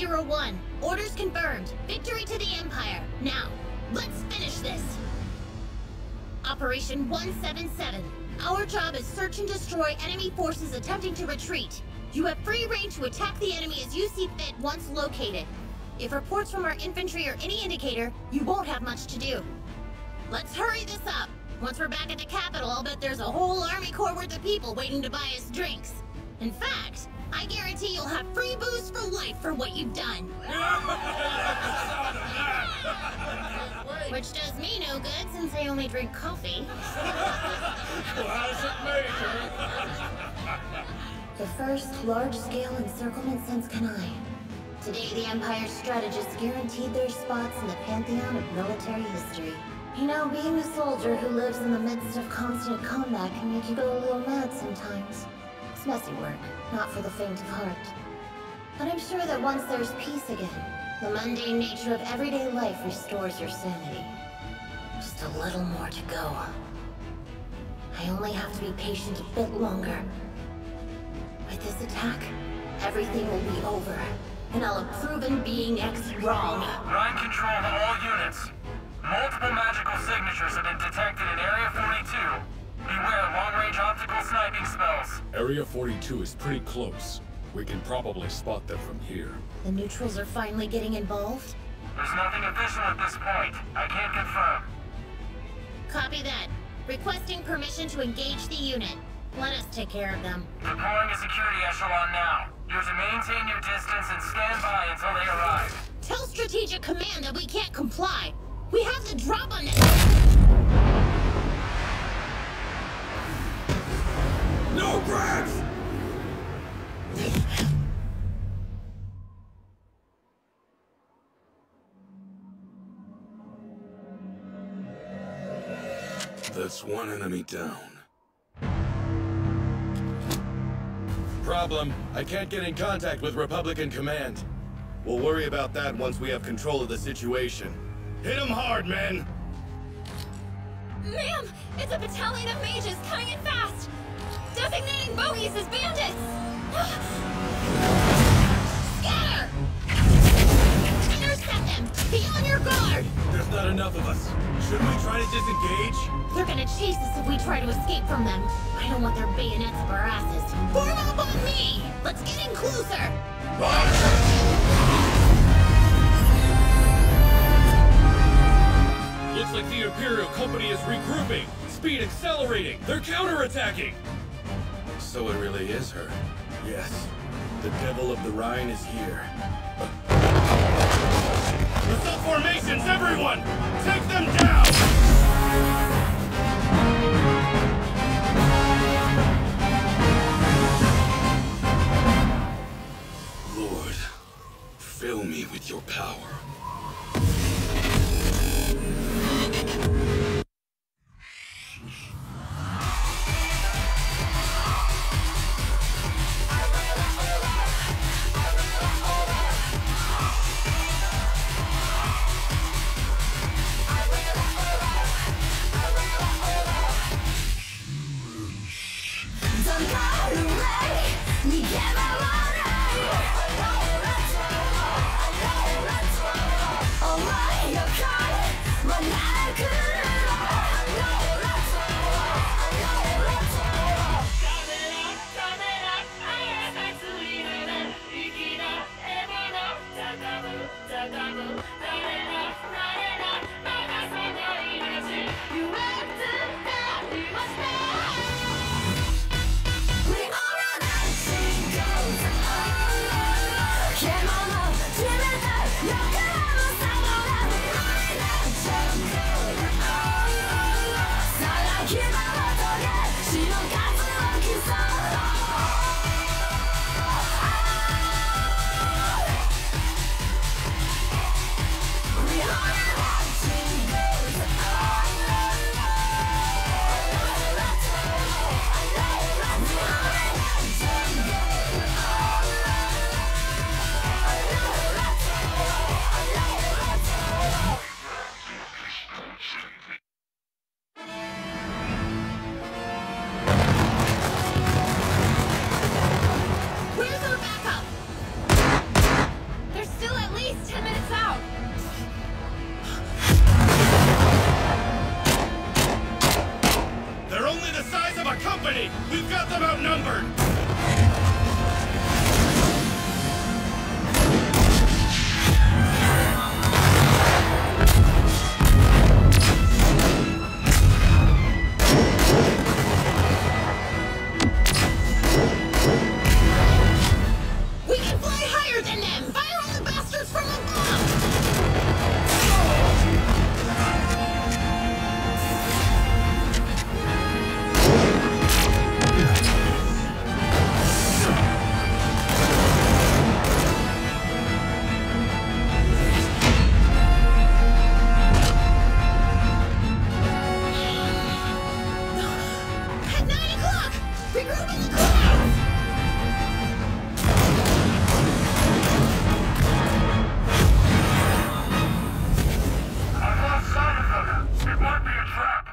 001. Orders confirmed. Victory to the Empire. Now, let's finish this. Operation 177. Our job is search and destroy enemy forces attempting to retreat. You have free reign to attack the enemy as you see fit once located. If reports from our infantry are any indicator, you won't have much to do. Let's hurry this up. Once we're back at the capital, I'll bet there's a whole army corps worth of people waiting to buy us drinks. In fact, I guarantee you'll have free booze for life for what you've done. Which does me no good since I only drink coffee. Classic Major. The first large-scale encirclement since Kanai. Today, the Empire's strategists guaranteed their spots in the pantheon of military history. You know, being a soldier who lives in the midst of constant combat can make you go a little mad sometimes. It's messy work, not for the faint of heart. But I'm sure that once there's peace again, the mundane nature of everyday life restores your sanity. Just a little more to go. I only have to be patient a bit longer. With this attack, everything will be over, and I'll have proven being X wrong. Line control to all units. Multiple magical signatures have been detected in Area 42. Beware long-range optical sniping spells. Area 42 is pretty close. We can probably spot them from here. The neutrals are finally getting involved? There's nothing official at this point. I can't confirm. Copy that. Requesting permission to engage the unit. Let us take care of them. Deploying a security echelon now. You're to maintain your distance and stand by until they arrive. Tell Strategic Command that we can't comply. We have to drop on this. No, Brax! That's one enemy down. Problem. I can't get in contact with Republican Command. We'll worry about that once we have control of the situation. Hit 'em hard, men! Ma'am, it's a battalion of mages coming in fast. Designating bogeys as bandits. Scatter! Intercept them! Be on your guard! There's not enough of us. Shouldn't we try to disengage? They're gonna chase us if we try to escape from them. I don't want their bayonets up our asses. Form up on me! Let's get in closer! Looks like the Imperial Company is regrouping. Speed accelerating. They're counterattacking. So it really is her. Yes. The Devil of the Rhine is here. Assault formations, everyone! Take them down! Lord, fill me with your power. outnumbered! We can fly higher than them! Fire all the bastards from above! At 9 o'clock! Regroup in the clouds! I've lost sight of them. It might be a trap.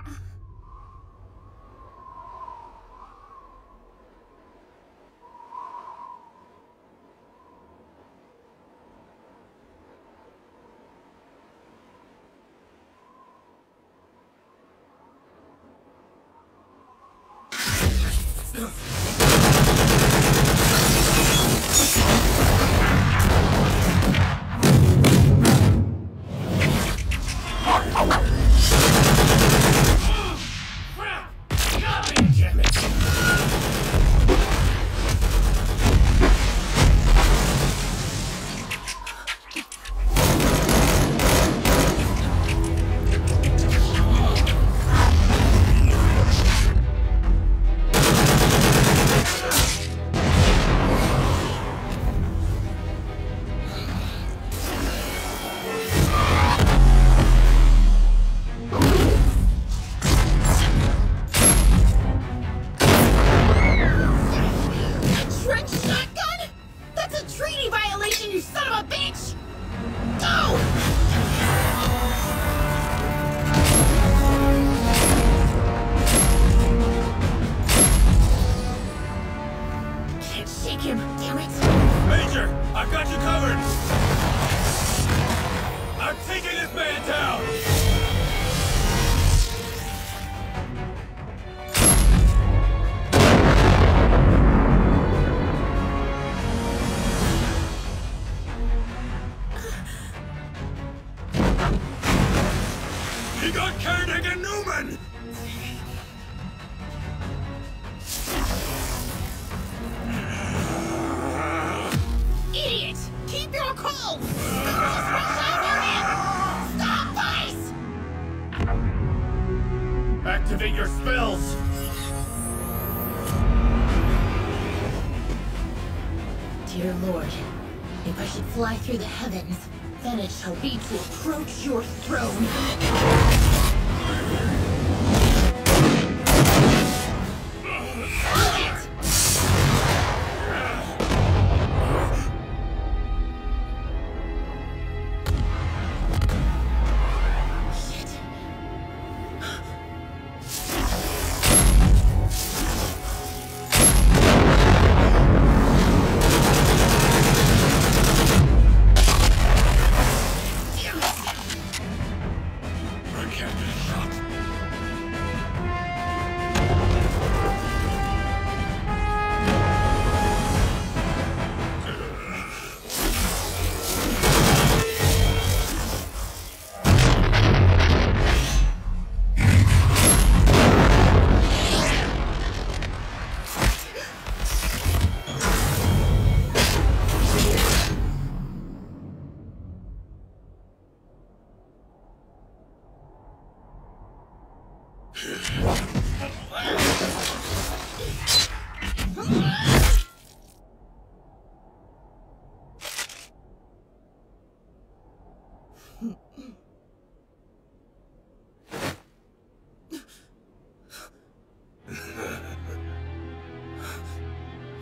Damn it! Trench shotgun? That's a treaty violation, you son of a bitch! Go! Can't shake him, damn it! Major, I've got you covered! I'm taking this man down! He got Carnegie Newman! Idiot! Keep your cool! The rules will shine you in! Stop, Vice! Activate your spells! Dear Lord, if I should fly through the heavens, then it shall be to approach your throne. Shit. I can't get a shot.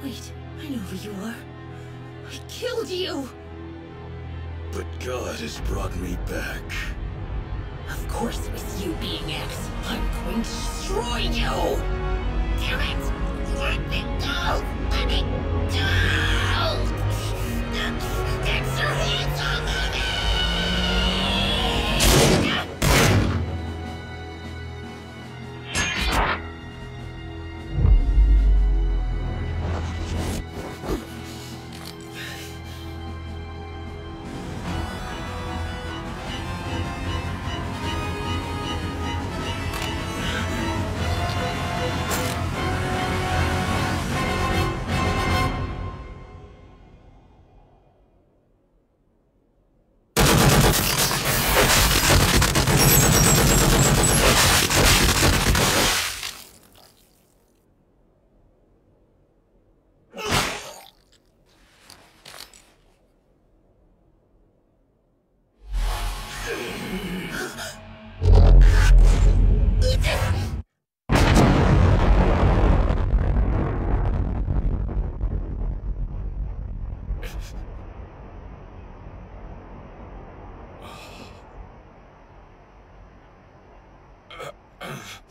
Wait, I know who you are. I killed you! But God has brought me back. Of course it was you, Being X. I'm going to destroy you! Damn it! Let me go! Let me go! Get your hands off of me!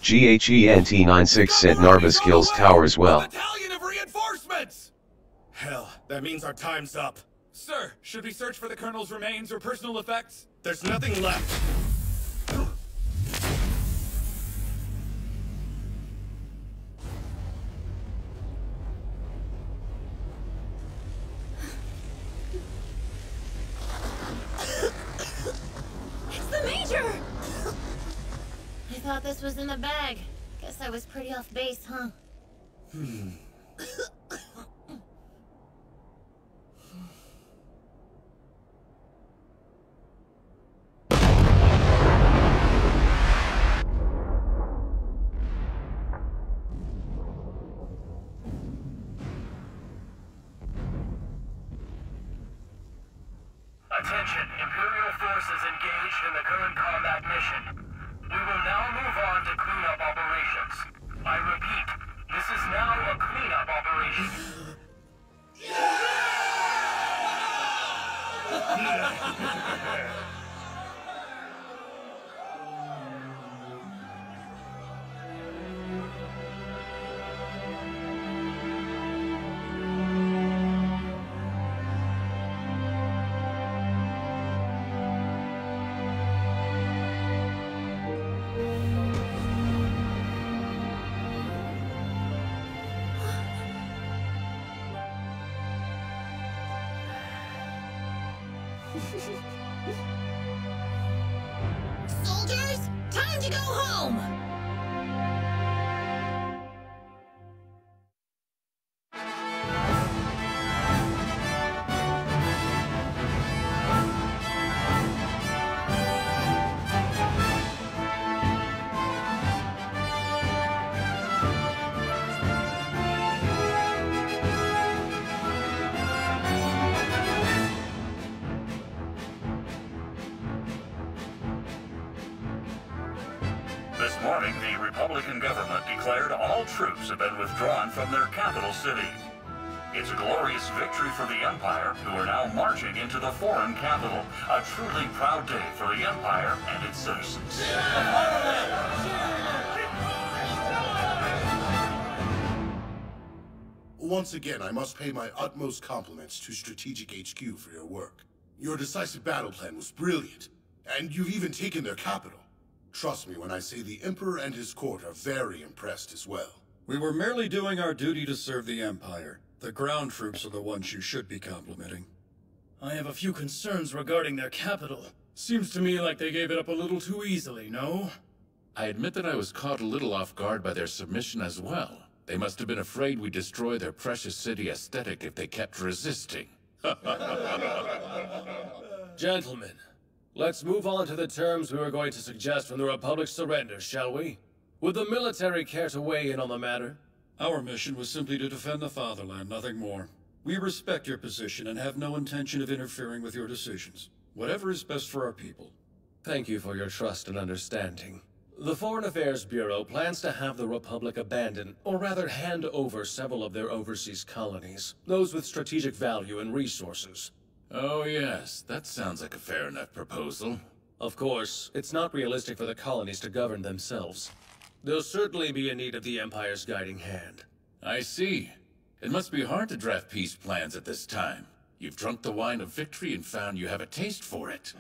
GHENT-96 sent Narva skills towers well. A battalion of reinforcements! Hell, that means our time's up. Sir, should we search for the Colonel's remains or personal effects? There's nothing left. It's the Major! I thought this was in the bag. Guess I was pretty off base, huh? Attention, Imperial forces engaged in the current combat mission. We will now move on to cleanup operations. I repeat, this is now a cleanup operation. Soldiers, time to go home! This morning, the Republican government declared all troops have been withdrawn from their capital city. It's a glorious victory for the Empire, who are now marching into the foreign capital. A truly proud day for the Empire and its citizens. Once again, I must pay my utmost compliments to Strategic HQ for your work. Your decisive battle plan was brilliant, and you've even taken their capital. Trust me when I say the Emperor and his court are very impressed as well. We were merely doing our duty to serve the Empire. The ground troops are the ones you should be complimenting. I have a few concerns regarding their capital. Seems to me like they gave it up a little too easily, no? I admit that I was caught a little off guard by their submission as well. They must have been afraid we'd destroy their precious city aesthetic if they kept resisting. Gentlemen, let's move on to the terms we were going to suggest when the Republic surrenders, shall we? Would the military care to weigh in on the matter? Our mission was simply to defend the fatherland, nothing more. We respect your position and have no intention of interfering with your decisions. Whatever is best for our people. Thank you for your trust and understanding. The Foreign Affairs Bureau plans to have the Republic abandon, or rather hand over several of their overseas colonies, those with strategic value and resources. Oh yes, that sounds like a fair enough proposal. Of course, it's not realistic for the colonies to govern themselves. There'll certainly be a need of the Empire's guiding hand. I see. It must be hard to draft peace plans at this time. You've drunk the wine of victory and found you have a taste for it.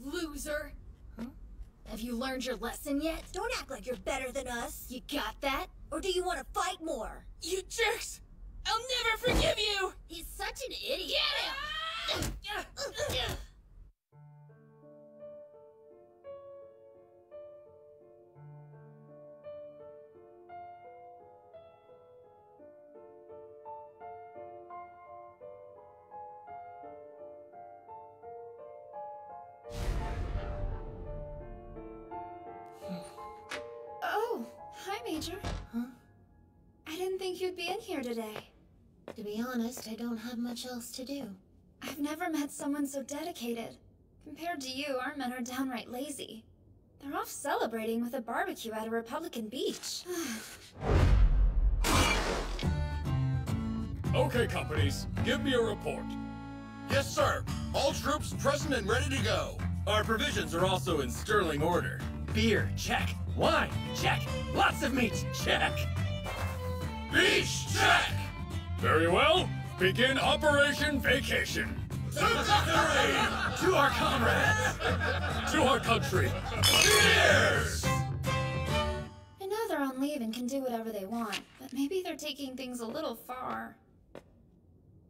Loser! Huh? Have you learned your lesson yet? Don't act like you're better than us. You got that? Or do you want to fight more? You jerks! I'll never forgive you! He's such an idiot! Get him! Oh, hi, Major. Huh? I didn't think you'd be in here today. To be honest, I don't have much else to do. I've never met someone so dedicated. Compared to you, our men are downright lazy. They're off celebrating with a barbecue at a Republican beach. Okay, companies, give me a report. Yes, sir. All troops present and ready to go. Our provisions are also in sterling order. Beer, check. Wine, check. Lots of meat, check. Beach, check! Very well. Begin Operation Vacation. To victory! To our comrades! To our country! Cheers! I know they're on leave and can do whatever they want, but maybe they're taking things a little far.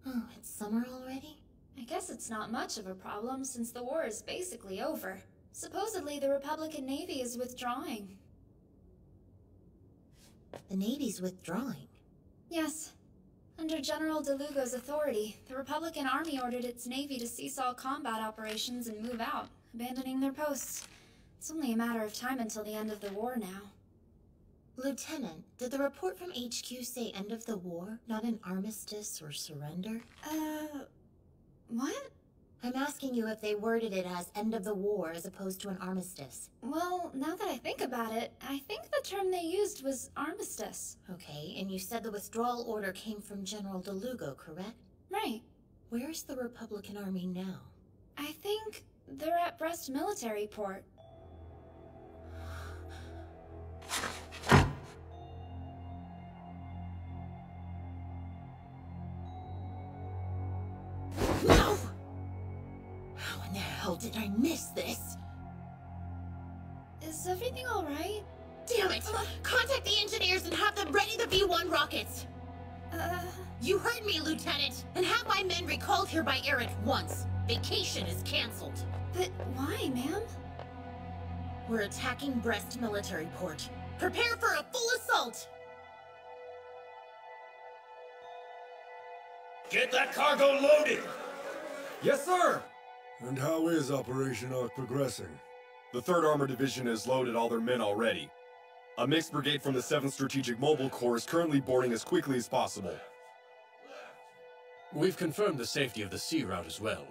Oh, it's summer already? I guess it's not much of a problem since the war is basically over. Supposedly, the Republican Navy is withdrawing. The Navy's withdrawing? Yes. Under General DeLugo's authority, the Republican Army ordered its Navy to cease all combat operations and move out, abandoning their posts. It's only a matter of time until the end of the war now. Lieutenant, did the report from HQ say end of the war, not an armistice or surrender? What? I'm asking you if they worded it as end of the war as opposed to an armistice. Well, now that I think about it, I think the term they used was armistice. Okay, and you said the withdrawal order came from General DeLugo, correct? Right. Where's the Republican Army now? I think they're at Brest Military Port. No! How in the hell did I miss this? Is everything alright? Damn it! Contact the engineers and have them ready the V1 rockets! You heard me, Lieutenant! And have my men recalled here by air at once. Vacation is cancelled. But why, ma'am? We're attacking Brest Military Port. Prepare for a full assault! Get that cargo loaded! Yes, sir! And how is Operation Ark progressing? The 3rd Armored Division has loaded all their men already. A mixed brigade from the 7th Strategic Mobile Corps is currently boarding as quickly as possible. We've confirmed the safety of the sea route as well.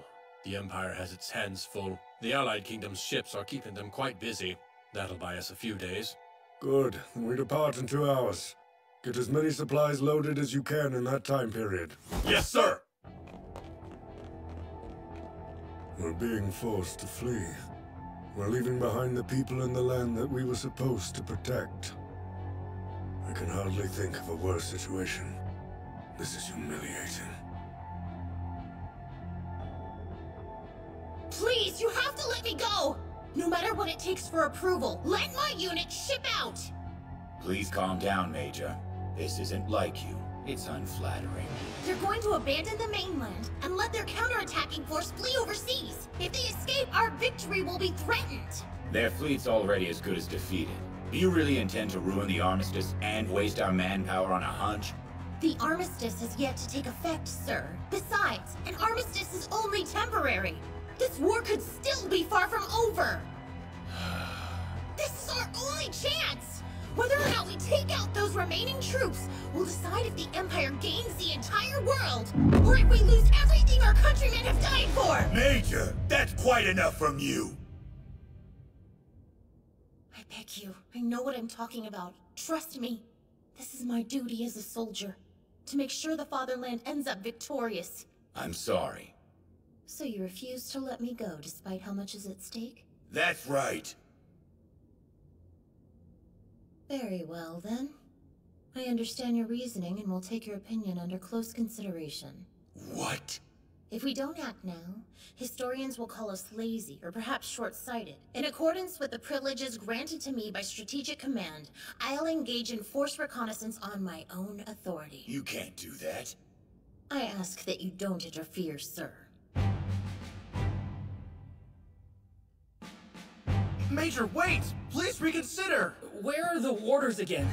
The Empire has its hands full. The Allied Kingdom's ships are keeping them quite busy. That'll buy us a few days. Good. We depart in 2 hours. Get as many supplies loaded as you can in that time period. Yes, sir! We're being forced to flee. We're leaving behind the people and the land that we were supposed to protect. I can hardly think of a worse situation. This is humiliating. Please, you have to let me go! No matter what it takes for approval, let my unit ship out! Please calm down, Major. This isn't like you. It's unflattering. They're going to abandon the mainland and let their counterattacking force flee overseas. If they escape, our victory will be threatened. Their fleet's already as good as defeated. Do you really intend to ruin the armistice and waste our manpower on a hunch? The armistice has yet to take effect, sir. Besides, an armistice is only temporary. This war could still be far from over. This is our only chance. Whether or not we take out those remaining troops will decide if the Empire gains the entire world, or if we lose everything our countrymen have died for! Major, that's quite enough from you! I beg you, I know what I'm talking about. Trust me. This is my duty as a soldier, to make sure the fatherland ends up victorious. I'm sorry. So you refuse to let me go despite how much is at stake? That's right. Very well, then. I understand your reasoning and will take your opinion under close consideration. What? If we don't act now, historians will call us lazy or perhaps short-sighted. In accordance with the privileges granted to me by Strategic Command, I'll engage in force reconnaissance on my own authority. You can't do that. I ask that you don't interfere, sir. Major, wait! Please reconsider! Where are the warders again?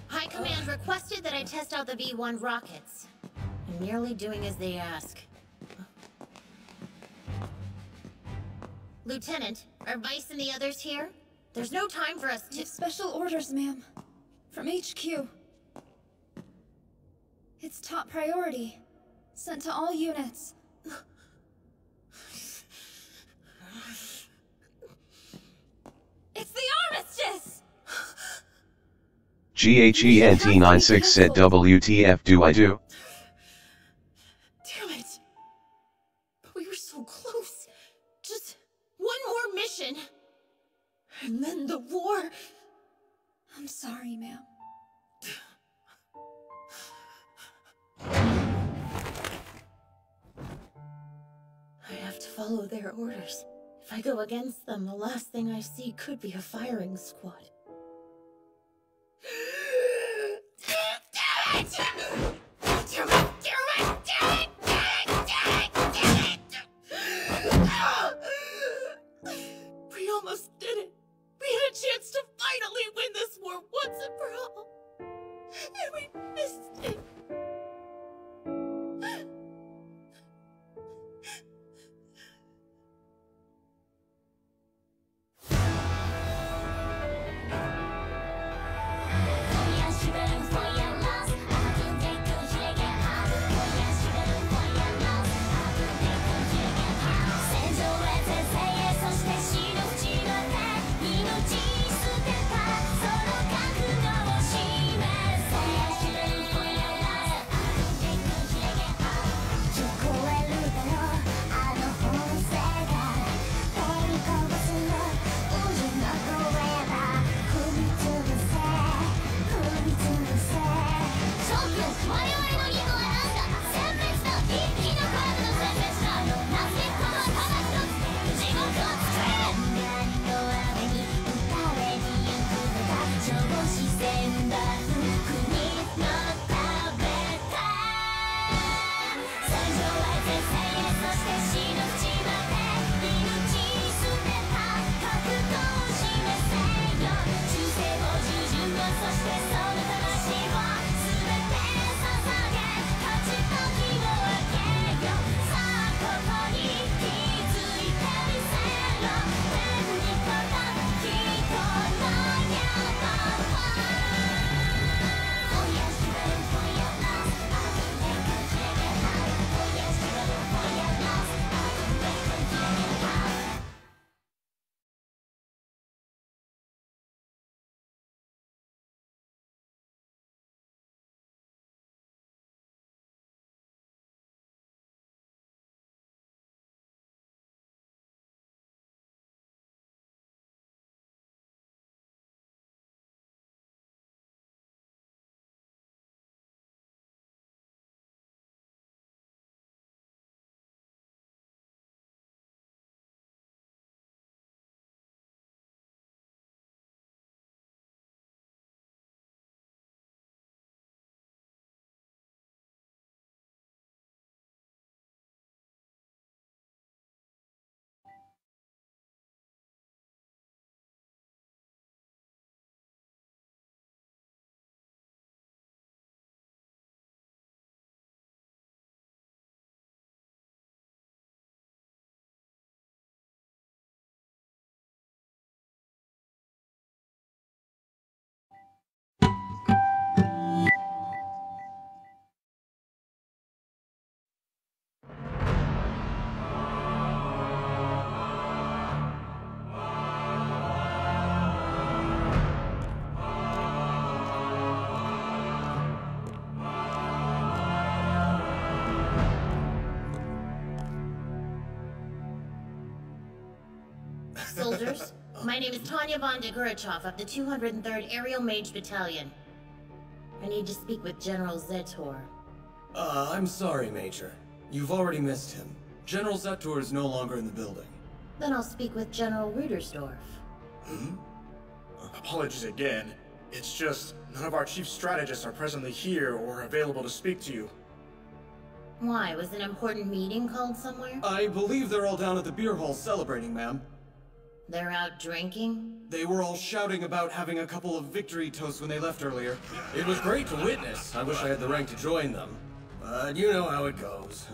High Command requested that I test out the V1 rockets. I'm merely doing as they ask. Lieutenant, are Vice and the others here? There's no time for us We to— have special orders, ma'am. From HQ. It's top priority. Sent to all units. It's the armistice! GHENT96 said WTF do I do? Damn it. But we were so close. Just one more mission. And then the war. I'm sorry, ma'am. I have to follow their orders. If I go against them, the last thing I see could be a firing squad. Damn it! Damn it! Damn it! Damn it! Damn it! Damn it! We almost did it. We had a chance to finally win this war once and for all. And we missed it. Soldiers, my name is Tanya von de Gurachov of the 203rd Aerial Mage Battalion. I need to speak with General Zetor. I'm sorry, Major. You've already missed him. General Zetor is no longer in the building. Then I'll speak with General Rudersdorf. Apologies again. It's just, none of our chief strategists are presently here or available to speak to you. Why, was an important meeting called somewhere? I believe they're all down at the beer hall celebrating, ma'am. They're out drinking? They were all shouting about having a couple of victory toasts when they left earlier. It was great to witness. I wish I had the rank to join them. But you know how it goes.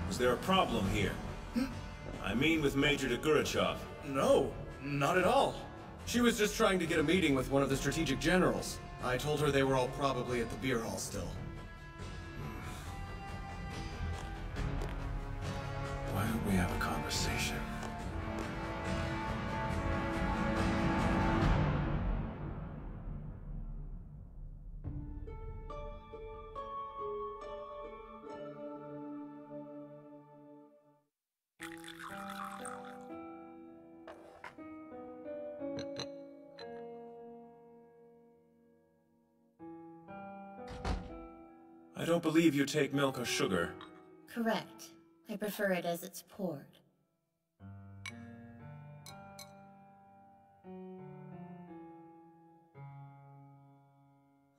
Is there a problem here? I mean with Major de Gurachov. No, not at all. She was just trying to get a meeting with one of the strategic generals. I told her they were all probably at the beer hall still. conversation. I don't believe you take milk or sugar. Correct. I prefer it as it's poured.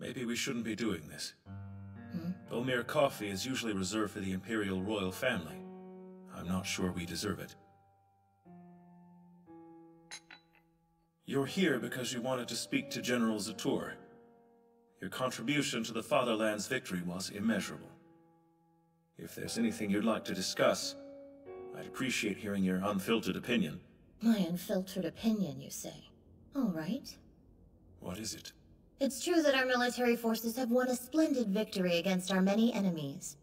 Maybe we shouldn't be doing this. Bomir coffee is usually reserved for the Imperial royal family. I'm not sure we deserve it. You're here because you wanted to speak to General Zator. Your contribution to the Fatherland's victory was immeasurable. If there's anything you'd like to discuss, I'd appreciate hearing your unfiltered opinion. My unfiltered opinion, you say? All right. What is it? It's true that our military forces have won a splendid victory against our many enemies.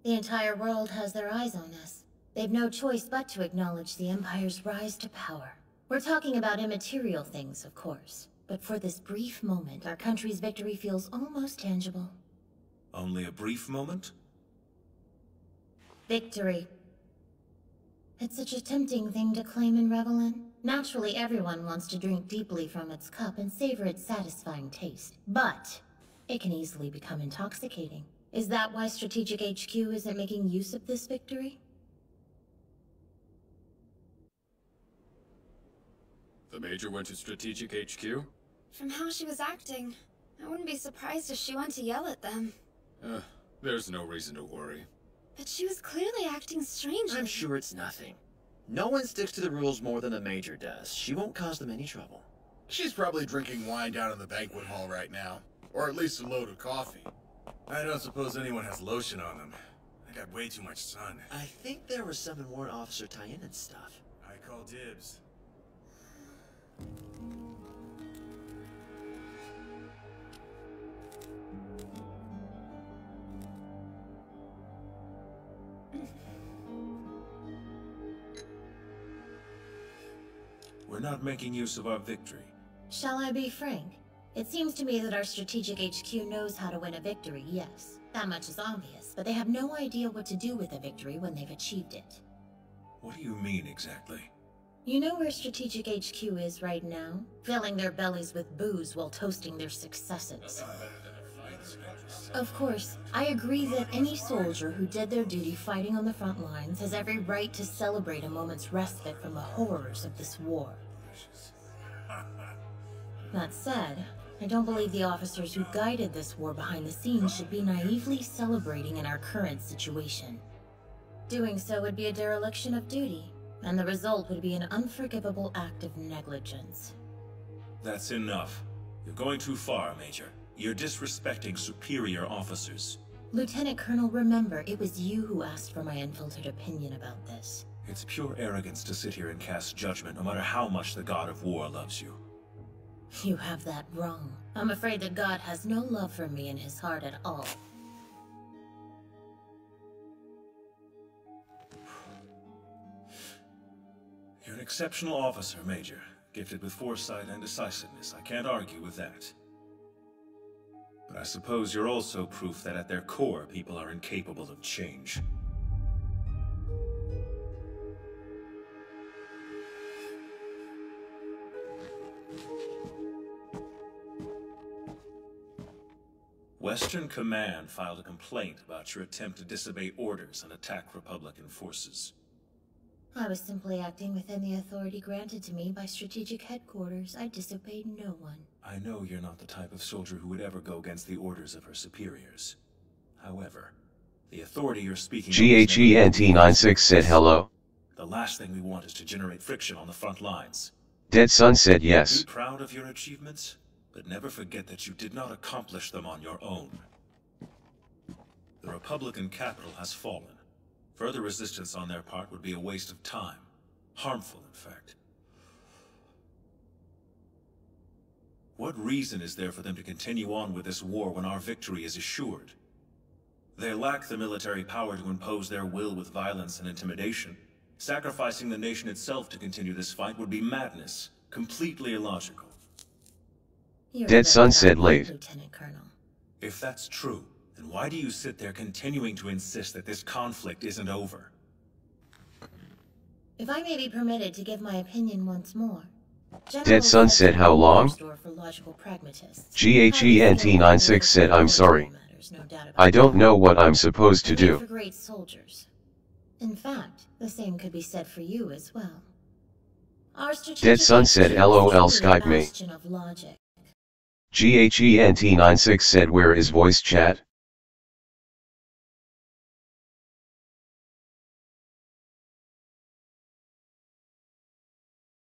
The entire world has their eyes on us. They've no choice but to acknowledge the Empire's rise to power. We're talking about immaterial things, of course. But for this brief moment, our country's victory feels almost tangible. Only a brief moment? Victory. It's such a tempting thing to claim and revel in. Naturally, everyone wants to drink deeply from its cup and savor its satisfying taste. But it can easily become intoxicating. Is that why Strategic HQ isn't making use of this victory? The Major went to Strategic HQ? From how she was acting, I wouldn't be surprised if she went to yell at them. There's no reason to worry. But she was clearly acting strangely. I'm sure it's nothing. No one sticks to the rules more than the Major does. She won't cause them any trouble. She's probably drinking wine down in the banquet hall right now. Or at least a load of coffee. I don't suppose anyone has lotion on them. I got way too much sun. I think there was some in Warrant Officer Tyen and stuff. I call dibs. We're not making use of our victory. Shall I be frank? It seems to me that our Strategic HQ knows how to win a victory, yes. That much is obvious, but they have no idea what to do with a victory when they've achieved it. What do you mean, exactly? You know where Strategic HQ is right now? Filling their bellies with booze while toasting their successes. Of course, I agree that any soldier who did their duty fighting on the front lines has every right to celebrate a moment's respite from the horrors of this war. That said, I don't believe the officers who guided this war behind the scenes should be naively celebrating in our current situation. Doing so would be a dereliction of duty, and the result would be an unforgivable act of negligence. That's enough. You're going too far, Major. You're disrespecting superior officers. Lieutenant Colonel, remember, it was you who asked for my unfiltered opinion about this. It's pure arrogance to sit here and cast judgment, no matter how much the God of War loves you. You have that wrong. I'm afraid that God has no love for me in his heart at all. You're an exceptional officer, Major. Gifted with foresight and decisiveness. I can't argue with that. But I suppose you're also proof that at their core, people are incapable of change. Western Command filed a complaint about your attempt to disobey orders and attack Republican forces. I was simply acting within the authority granted to me by Strategic Headquarters. I disobeyed no one. I know you're not the type of soldier who would ever go against the orders of her superiors. However, the authority you're speaking of... GHENT96 said hello. The last thing we want is to generate friction on the front lines. Dead Sun said yes. Be proud of your achievements, but never forget that you did not accomplish them on your own. The Republican capital has fallen. Further resistance on their part would be a waste of time. Harmful, in fact. What reason is there for them to continue on with this war when our victory is assured? They lack the military power to impose their will with violence and intimidation. Sacrificing the nation itself to continue this fight would be madness, completely illogical. Dead Sun said late. Lieutenant Colonel. If that's true, then why do you sit there continuing to insist that this conflict isn't over? If I may be permitted to give my opinion once more. Dead Sun said how long? GHENT96 said I'm sorry. I don't know what I'm supposed to do. For great soldiers. In fact, the same could be said for you as well. Dead Sun said LOL Skype me. GHENT96 said where is voice chat?